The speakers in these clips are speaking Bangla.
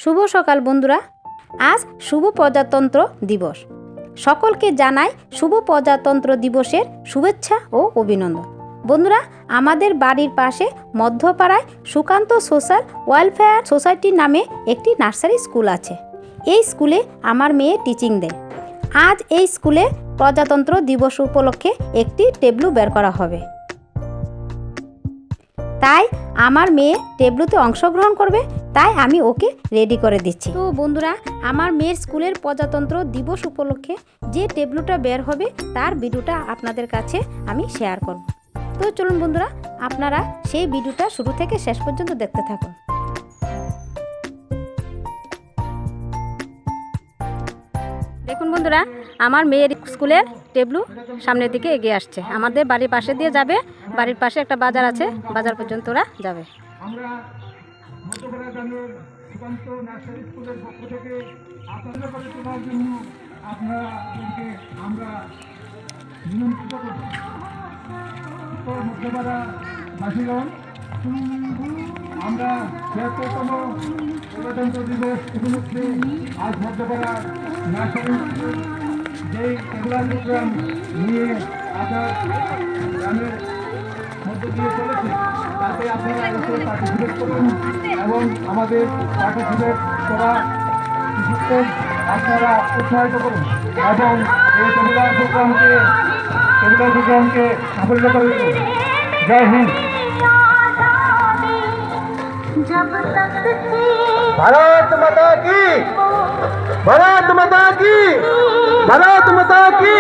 শুভ সকাল বন্ধুরা। আজ শুভ প্রজাতন্ত্র দিবস। সকলকে জানাই শুভ প্রজাতন্ত্র দিবসের শুভেচ্ছা ও অভিনন্দন। বন্ধুরা, আমাদের বাড়ির পাশে মধ্যপাড়ায় সুকান্ত সোশ্যাল ওয়েলফেয়ার সোসাইটি নামে একটি নার্সারি স্কুল আছে। এই স্কুলে আমার মেয়ে টিচিং দেয়। আজ এই স্কুলে প্রজাতন্ত্র দিবস উপলক্ষে একটি টেবলু বের করা হবে। তাই আমার মেয়ে টেবলুতে অংশগ্রহণ করবে, তাই আমি ওকে রেডি করে দিচ্ছি। তো বন্ধুরা, আমার মেয়ের স্কুলের প্রজাতন্ত্র দিবস উপলক্ষে যে টেবলুটা বের হবে তার ভিডিওটা আপনাদের কাছে আমি শেয়ার করব। তো চলুন বন্ধুরা, আপনারা সেই ভিডিওটা শুরু থেকে শেষ পর্যন্ত দেখতে থাকুন। দেখুন বন্ধুরা, আমার মেয়ের স্কুলের টেবলু সামনের দিকে এগিয়ে আসছে। আমাদের বাড়ির পাশে দিয়ে যাবে। বাড়ির পাশে একটা বাজার আছে, বাজার পর্যন্ত ওরা যাবে। আমরা মধ্যপাড়া গ্রামের সুকান্ত নার্সারি স্কুলের পক্ষ থেকে আপনাদের করে তোলার জন্য আপনাদেরকে আমরা নিমন্ত্রিত করব। মধ্যপাড়া বাসীগণ, আমরা ৭৬তম প্রজাতন্ত্র দিবস উপলক্ষে আজ মধ্যপাড়া নার্সারি যেই খেলার প্রোগ্রাম নিয়ে আসার গ্রামের মধ্য দিয়ে চলেছে, তাতে আপনারা অবশ্যই পার্টিসিপেট করুন এবং আমাদের পার্টিসিপেট করা শিশুদের আপনারা উৎসাহিত করুন এবং এই খেলার প্রোগ্রামকে সাফল্য করে দিন। জয় হিন্দ। ভারত মাতা কি, ভারত মাতা কি, ভারত মাতা কি।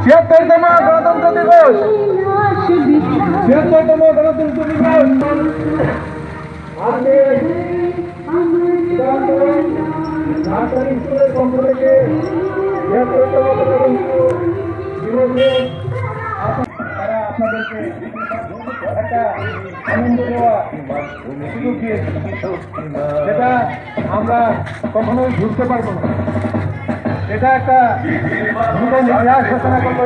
৭৬তম গণতন্ত্র দিবস, ৭৬তম গণতন্ত্র দিবস। আজকে নার্সারি স্কুলের পক্ষ থেকে ৭৬তম গণতন্ত্র দিবসে তারা আপনাদেরকে একটা আনন্দ দেওয়া সুযোগ দিয়েছে, যেটা আমরা কখনোই ভুলতে পারবো না। এটা একটা নতুন ইতিহাস ঘোষণা করলো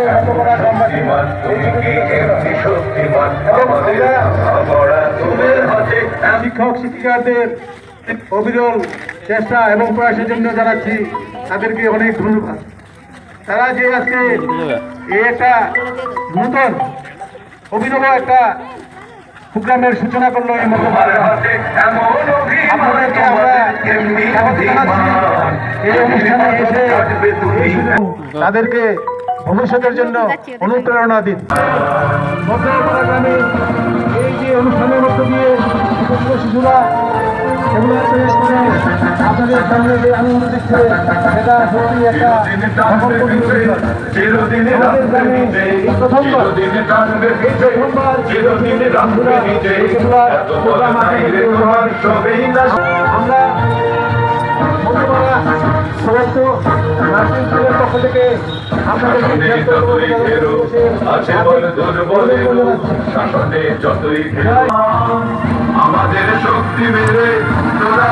শিক্ষক শিক্ষিকাদের অবিরল চেষ্টা এবং প্রয়াসের জন্য জানাচ্ছি তাদেরকে অনেক ধন্যবাদ। তারা যে আজকে এই একটা নতুন অভিনব একটা প্রোগ্রামের সূচনা করলো এই আপনাদেরকে আমরা এই অনুষ্ঠানে এসে তাদেরকে ভবিষ্যতের জন্য অনুপ্রেরণা দিন। মধ্যপাড়া গ্রামে এই যে অনুষ্ঠানের মধ্য দিয়ে শিশুরা এগুলো আপনাদের সামনে যে আনন্দ দিচ্ছে, সেটা সত্যি একটা প্রথমবার আমরা সমস্ত নার্সিং স্কুলের পক্ষ থেকে আমাদের শক্তি মেরে তোরা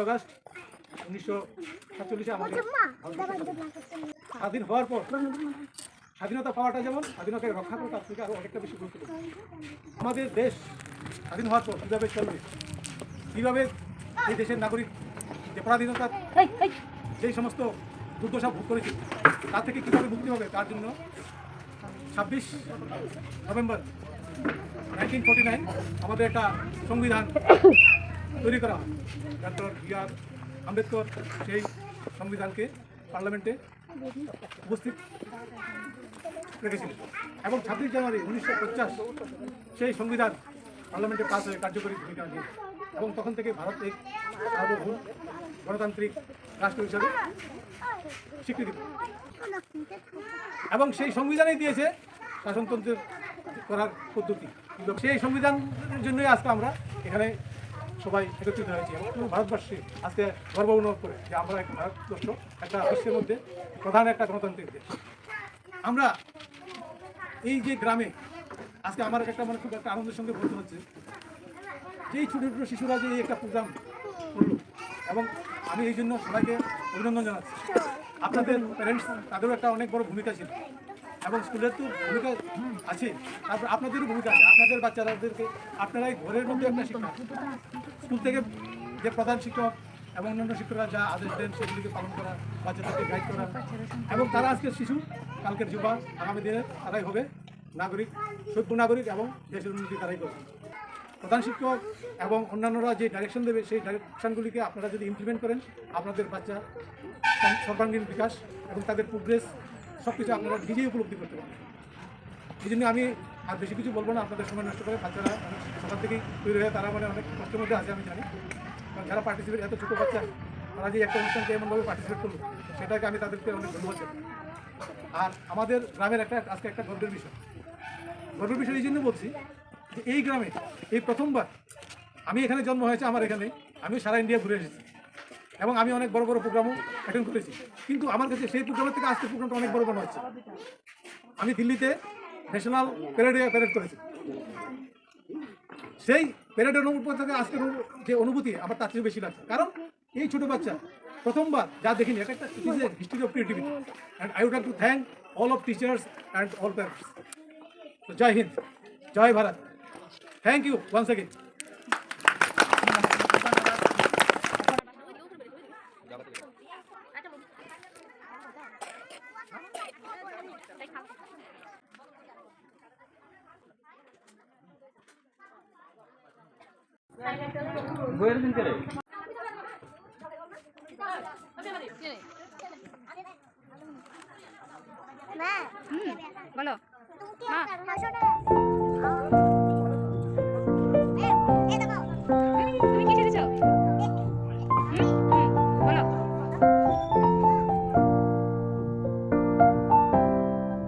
আগস্ট 1947 আমাদের স্বাধীন হওয়ার পর স্বাধীনতা পাওয়াটা যেমন স্বাধীনতাকে রক্ষা করে তার থেকে আরও অনেকটা বেশি গুরুত্বপূর্ণ। আমাদের দেশ স্বাধীন হওয়ার পর কীভাবে চলবে, কীভাবে এই দেশের নাগরিক যে পরাধীনতা যেই সমস্ত দুর্দশা ভোগ করেছে তার থেকে কীভাবে মুক্তি হবে, তার জন্য 26 নভেম্বর 1949 আমাদের একটা সংবিধান তৈরি করা হয়। Doctor B.R.. আম্বেদকর সেই সংবিধানকে পার্লামেন্টে উপস্থিত রেখেছিলেন এবং 26 জানুয়ারি 1950 সেই সংবিধান পার্লামেন্টে পাস হয়ে কার্যকরী ভূমিকা নিয়ে এবং তখন থেকে ভারত এক সার্বভৌম গণতান্ত্রিক রাষ্ট্র হিসাবে স্বীকৃতি পায় এবং সেই সংবিধানই দিয়েছে শাসনতন্ত্রের করার পদ্ধতি। সেই সংবিধানের জন্যই আজকে আমরা এখানে সবাই একত্রিত হয়েছি এবং পুরো ভারতবর্ষে আজকে গর্ব অনুভব করে যে আমরা একটা ভারতবর্ষ একটা বিশ্বের মধ্যে প্রধান একটা গণতান্ত্রিক দেশ। আমরা এই যে গ্রামে আজকে আমার একটা মানে খুব একটা আনন্দের সঙ্গে বলতে হচ্ছে যে এই ছোটো ছোটো শিশুরা যে এই একটা প্রোগ্রাম করলো এবং আমি এই জন্য সবাইকে অভিনন্দন জানাচ্ছি। আপনাদের প্যারেন্টস তাদেরও একটা অনেক বড় ভূমিকা ছিল এবং স্কুলের তো ভূমিকা আছে, তারপর আপনাদেরও ভূমিকা আছে। আপনাদের বাচ্চাদেরকে আপনারাই ঘরের মধ্যে একটা শিক্ষা, স্কুল থেকে যে প্রধান শিক্ষক এবং অন্যান্য শিক্ষকরা যা আদেশ দেন সেগুলিকে পালন করা, বাচ্চাদেরকে গাইড করা এবং তারা আজকের শিশু কালকের যুবা, আগামী দিনে তারাই হবে নাগরিক, সভ্য নাগরিক এবং দেশের উন্নতি তারাই করবে। প্রধান শিক্ষক এবং অন্যান্যরা যে ডাইরেকশন দেবে সেই ডাইরেকশনগুলিকে আপনারা যদি ইমপ্লিমেন্ট করেন আপনাদের বাচ্চা সর্বাঙ্গীন বিকাশ এবং তাদের প্রোগ্রেস সব কিছু আপনারা নিজেই উপলব্ধি করতে পারবেন। এই জন্য আমি আর বেশি কিছু বলবো না, আপনাদের সময় নষ্ট করে বাচ্চারা সকাল থেকেই তৈরি হয়ে তারা মানে অনেক কষ্টের মধ্যে আছে আমি জানি, কারণ যারা পার্টিসিপেট এত ছোটো বাচ্চা তারা যে একটা অনুষ্ঠানকে এমনভাবে পার্টিসিপেট করলো সেটাকে আমি তাদেরকে অনেক ধন্যবাদ জানাই। আর আমাদের গ্রামের আজকে একটা গর্বের বিষয় এই জন্য বলছি যে এই গ্রামে এই প্রথমবার আমি এখানে জন্ম হয়েছে আমার এখানে, আমি সারা ইন্ডিয়া ঘুরে এসেছি এবং আমি অনেক বড় বড় প্রোগ্রামও অ্যাটেন্ড করেছি, কিন্তু আমার কাছে সেই প্রোগ্রামের থেকে আজকের প্রোগ্রামটা অনেক বড় মনে হচ্ছে। আমি দিল্লিতে ন্যাশনাল প্যারেড করেছি, সেই প্যারেডের অনুভূতি থেকে আজকের যে অনুভূতি আমার তার চেয়ে বেশি লাগছে, কারণ এই ছোটো বাচ্চা প্রথমবার যা দেখিনি এটা একটা history of creativity and I would like to thank all of teachers and all parents. তো জয় হিন্দ, জয় Bharat, thank you once again. বলো মা